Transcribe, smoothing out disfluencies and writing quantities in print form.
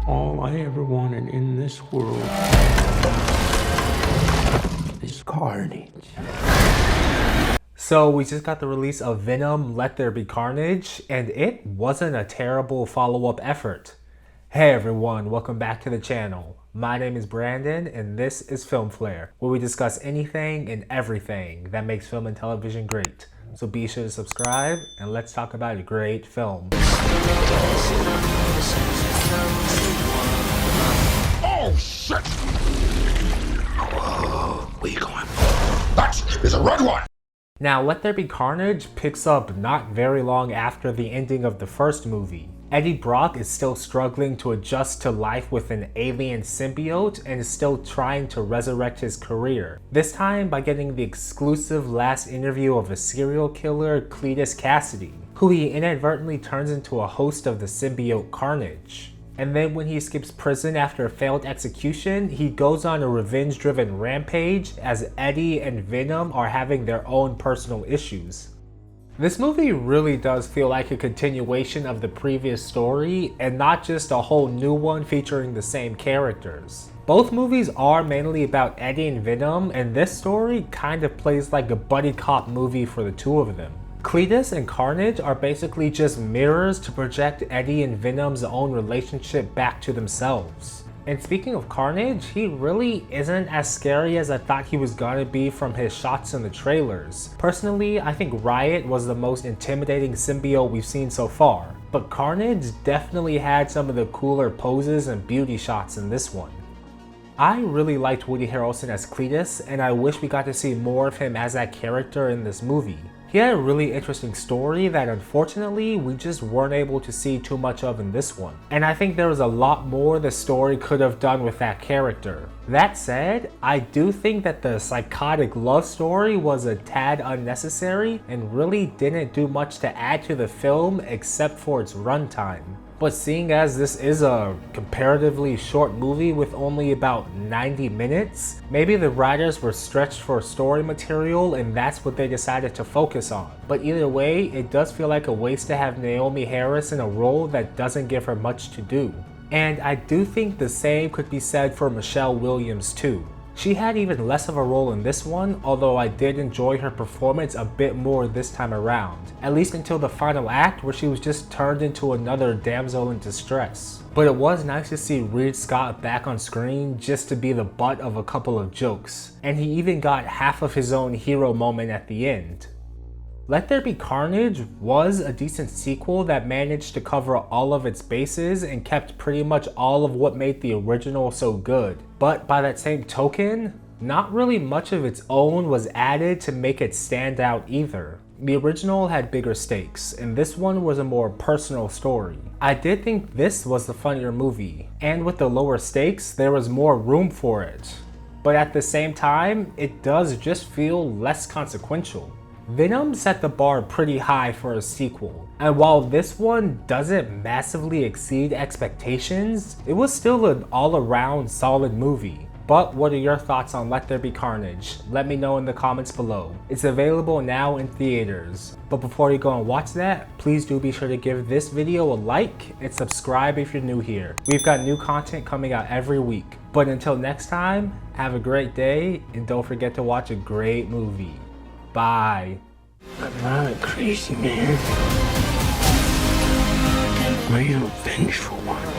All I ever wanted in this world is carnage. So we just got the release of Venom, Let There Be Carnage, and it wasn't a terrible follow-up effort. Hey everyone, welcome back to the channel. My name is Brandon and this is Film Flare, where we discuss anything and everything that makes film and television great. So be sure to subscribe and let's talk about a great film. Oh shit! Whoa, where you going? That is a red one! Now, Let There Be Carnage picks up not very long after the ending of the first movie. Eddie Brock is still struggling to adjust to life with an alien symbiote and is still trying to resurrect his career. This time by getting the exclusive last interview of a serial killer, Cletus Kasady, who he inadvertently turns into a host of the symbiote Carnage. And then when he escapes prison after a failed execution, he goes on a revenge-driven rampage as Eddie and Venom are having their own personal issues. This movie really does feel like a continuation of the previous story and not just a whole new one featuring the same characters. Both movies are mainly about Eddie and Venom, and this story kind of plays like a buddy cop movie for the two of them. Cletus and Carnage are basically just mirrors to project Eddie and Venom's own relationship back to themselves. And speaking of Carnage, he really isn't as scary as I thought he was gonna be from his shots in the trailers. Personally, I think Riot was the most intimidating symbiote we've seen so far, but Carnage definitely had some of the cooler poses and beauty shots in this one. I really liked Woody Harrelson as Cletus, and I wish we got to see more of him as that character in this movie. He had a really interesting story that unfortunately we just weren't able to see too much of in this one. And I think there was a lot more the story could have done with that character. That said, I do think that the psychotic love story was a tad unnecessary and really didn't do much to add to the film except for its runtime. But seeing as this is a comparatively short movie with only about 90 minutes, maybe the writers were stretched for story material and that's what they decided to focus on. But either way, it does feel like a waste to have Naomi Harris in a role that doesn't give her much to do. And I do think the same could be said for Michelle Williams too. She had even less of a role in this one, although I did enjoy her performance a bit more this time around. At least until the final act where she was just turned into another damsel in distress. But it was nice to see Reed Scott back on screen just to be the butt of a couple of jokes. And he even got half of his own hero moment at the end. Let There Be Carnage was a decent sequel that managed to cover all of its bases and kept pretty much all of what made the original so good. But by that same token, not really much of its own was added to make it stand out either. The original had bigger stakes, and this one was a more personal story. I did think this was the funnier movie, and with the lower stakes, there was more room for it. But at the same time, it does just feel less consequential. Venom set the bar pretty high for a sequel, and while this one doesn't massively exceed expectations, it was still an all-around solid movie. But what are your thoughts on Let There Be Carnage? Let me know in the comments below. It's available now in theaters. But before you go and watch that, please do be sure to give this video a like and subscribe if you're new here. We've got new content coming out every week. But until next time, have a great day and don't forget to watch a great movie. Bye. I'm not a crazy man. I'm a vengeful one.